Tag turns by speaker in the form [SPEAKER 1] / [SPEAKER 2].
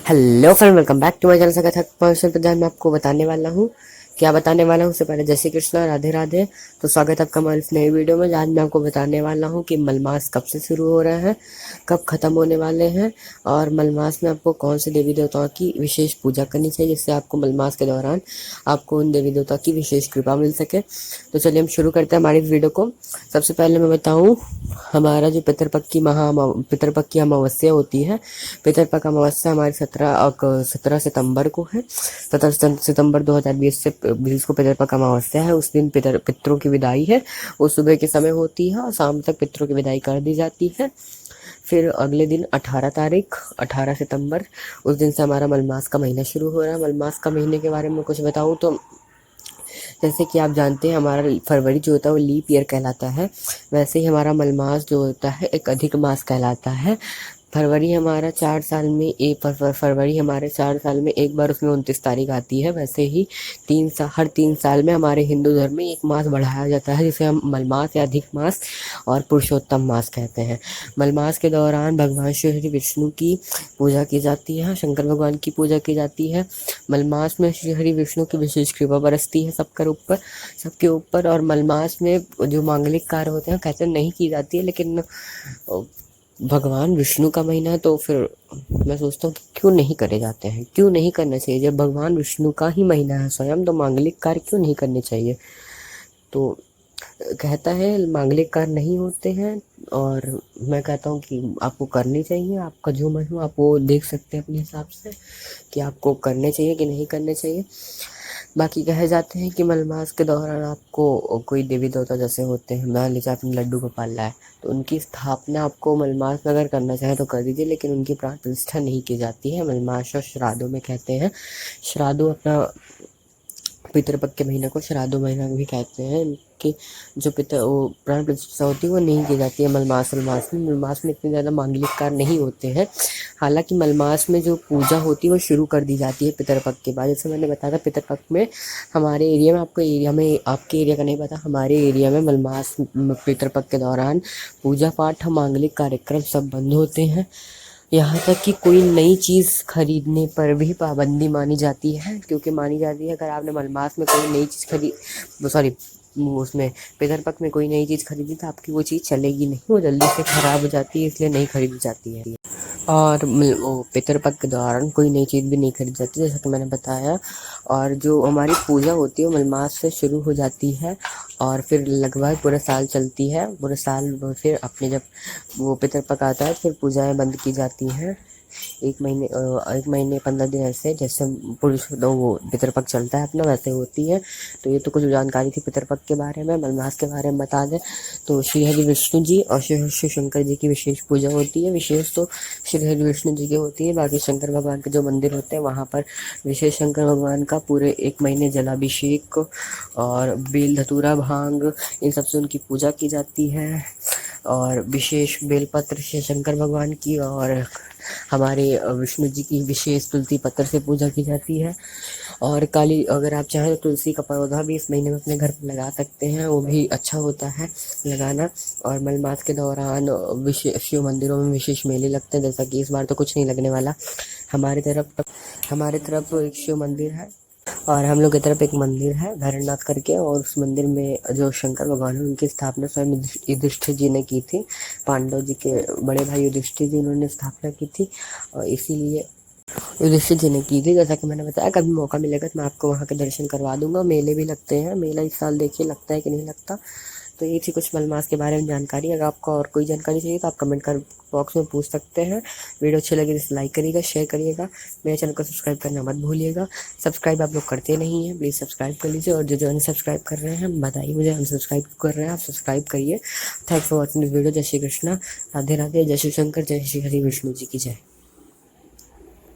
[SPEAKER 1] Hello friend, welcome back to my channel सगा मैं आपको बताने वाला हूँ। क्या बताने वाला हूँ उससे पहले जय श्री कृष्णा, राधे राधे। तो स्वागत है आपका हमारी इस नई वीडियो में। आज मैं आपको बताने वाला हूँ कि मलमास कब से शुरू हो रहा है, कब खत्म होने वाले हैं, और मलमास में आपको कौन से देवी देवताओं की विशेष पूजा करनी चाहिए जिससे आपको मलमास के दौरान आपको उन देवी देवता की विशेष कृपा मिल सके। तो चलिए हम शुरू करते हैं हमारी इस वीडियो को। सबसे पहले मैं बताऊँ, हमारा जो पितरपक्ष की अमावस्या होती है, पितरपक्ष अमावस्या हमारी 17 सितंबर को है। 17 सितंबर 2020 से 20 को पितरपक्ष अमावस्या है। उस दिन पितरों की विदाई है। वो सुबह के समय होती है और शाम तक पितरों की विदाई कर दी जाती है। फिर अगले दिन 18 सितंबर, उस दिन से हमारा मलमास का महीना शुरू हो रहा है। मलमास का महीने के बारे में कुछ बताऊँ तो जैसे कि आप जानते हैं हमारा फरवरी जो होता है वो लीप ईयर कहलाता है। वैसे ही हमारा मलमास जो होता है एक अधिक मास कहलाता है। फरवरी हमारा 4 साल में फरवरी हमारे 4 साल में एक बार उसमें 29 तारीख आती है। वैसे ही हर 3 साल में हमारे हिंदू धर्म में एक मास बढ़ाया जाता है जिसे हम मलमास या अधिक मास और पुरुषोत्तम मास कहते हैं। मलमास के दौरान भगवान श्री विष्णु की पूजा की जाती है, शंकर भगवान की पूजा की जाती है। मलमास में श्री हरि विष्णु की विशेष कृपा बरसती है सबके ऊपर। और मलमास में जो मांगलिक कार्य होते हैं कहते नहीं की जाती है, लेकिन भगवान विष्णु का महीना है तो फिर मैं सोचता हूँ कि क्यों नहीं करे जाते हैं, क्यों नहीं करना चाहिए। जब भगवान विष्णु का ही महीना है स्वयं, तो मांगलिक कार्य क्यों नहीं करने चाहिए। तो कहता है मांगलिक कार्य नहीं होते हैं, और मैं कहता हूँ कि आपको करनी चाहिए। आपका जो मन हो आप वो देख सकते हैं अपने हिसाब से कि आपको करने चाहिए कि नहीं करने चाहिए। बाकी कहे जाते हैं कि मलमास के दौरान आपको कोई देवी देवता जैसे होते हैं, मान लीजिए आपने लड्डू गोपाल लाया तो उनकी स्थापना आपको मलमास में अगर करना चाहे तो कर दीजिए, लेकिन उनकी प्राण प्रतिष्ठा नहीं की जाती है। मलमास और श्राद्धों में कहते हैं, श्राद्धों अपना पितृपक्ष के महीने को श्राद्धो महीना भी कहते हैं कि जो वो प्राण प्रतिष्ठा होती है वो नहीं की जाती है मलमास में इतने ज़्यादा मांगलिक कार्य नहीं होते हैं। हालांकि मलमास में जो पूजा होती है वो शुरू कर दी जाती है पितृपक्ष के बाद। जैसे मैंने बताया था पितृपक्ष में हमारे एरिया में, आपके एरिया का नहीं पता, हमारे एरिया में मलमास पितृपक्ष के दौरान पूजा पाठ मांगलिक कार्यक्रम सब बंद होते हैं। यहाँ तक कि कोई नई चीज़ खरीदने पर भी पाबंदी मानी जाती है, क्योंकि मानी जाती है अगर आपने मलमास में कोई नई चीज़ उसमें पितरपक्ष में कोई नई चीज़ खरीदी तो आपकी वो चीज़ चलेगी नहीं, वो जल्दी से ख़राब हो जाती है, इसलिए नहीं खरीदी जाती है। और वो पितरपक्ष के दौरान कोई नई चीज़ भी नहीं खरीदी जाती जैसा कि मैंने बताया। और जो हमारी पूजा होती है वो मलमास से शुरू हो जाती है और फिर लगभग पूरा साल चलती है। पूरे साल फिर अपने जब वो पितरपक्ष आता है फिर पूजाएं बंद की जाती हैं। 1 महीने 15 दिन ऐसे जैसे पुरुष तो वो पितरपक्ष चलता है अपना वैसे होती है। तो ये तो कुछ जानकारी थी पितरपक्ष के बारे में। मलमास के बारे में बता दें तो श्री हरि विष्णु जी और श्री शंकर जी की विशेष पूजा होती है। विशेष तो श्री हरि विष्णु जी की होती है, बाकी शंकर भगवान के जो मंदिर होते हैं वहाँ पर विशेष शंकर भगवान का पूरे 1 महीने जलाभिषेक और बेल धतूरा भांग इन सबसे उनकी पूजा की जाती है। और विशेष बेलपत्र से शंकर भगवान की और हमारे विष्णु जी की विशेष तुलसी पत्र से पूजा की जाती है। और काली अगर आप चाहें तो तुलसी का पौधा भी इस महीने में अपने घर पर लगा सकते हैं, वो भी अच्छा होता है लगाना। और मलमास के दौरान विशेष शिव मंदिरों में विशेष मेले लगते हैं, जैसा कि इस बार तो कुछ नहीं लगने वाला। हमारे तरफ एक शिव मंदिर है और हम लोग की तरफ एक मंदिर है भैरवनाथ करके, और उस मंदिर में जो शंकर भगवान है उनकी स्थापना स्वयं युधिष्ठिर जी ने की थी। पांडव जी के बड़े भाई युधिष्ठिर जी उन्होंने स्थापना की थी, और इसीलिए युधिष्ठिर जी ने की थी। जैसा कि मैंने बताया कभी मौका मिलेगा तो मैं आपको वहाँ के दर्शन करवा दूंगा। मेले भी लगते हैं, मेला इस साल देखिए लगता है कि नहीं लगता। तो ये थी कुछ मलमास के बारे में जानकारी। अगर आपको और कोई जानकारी चाहिए तो आप कमेंट कर बॉक्स में पूछ सकते हैं। वीडियो अच्छी लगी तो लाइक करिएगा, शेयर करिएगा, मेरे चैनल को सब्सक्राइब करना मत भूलिएगा। सब्सक्राइब आप लोग करते नहीं हैं, प्लीज़ सब्सक्राइब कर लीजिए। और जो अनसब्सक्राइब कर रहे हैं बताइए मुझे, अनसब्सक्राइब कर रहे हैं आप सब्सक्राइब करिए। Thanks for watching this video. जय श्री कृष्णा, राधे राधे, जय श्री शंकर, जय श्री हरि विष्णु जी की जय।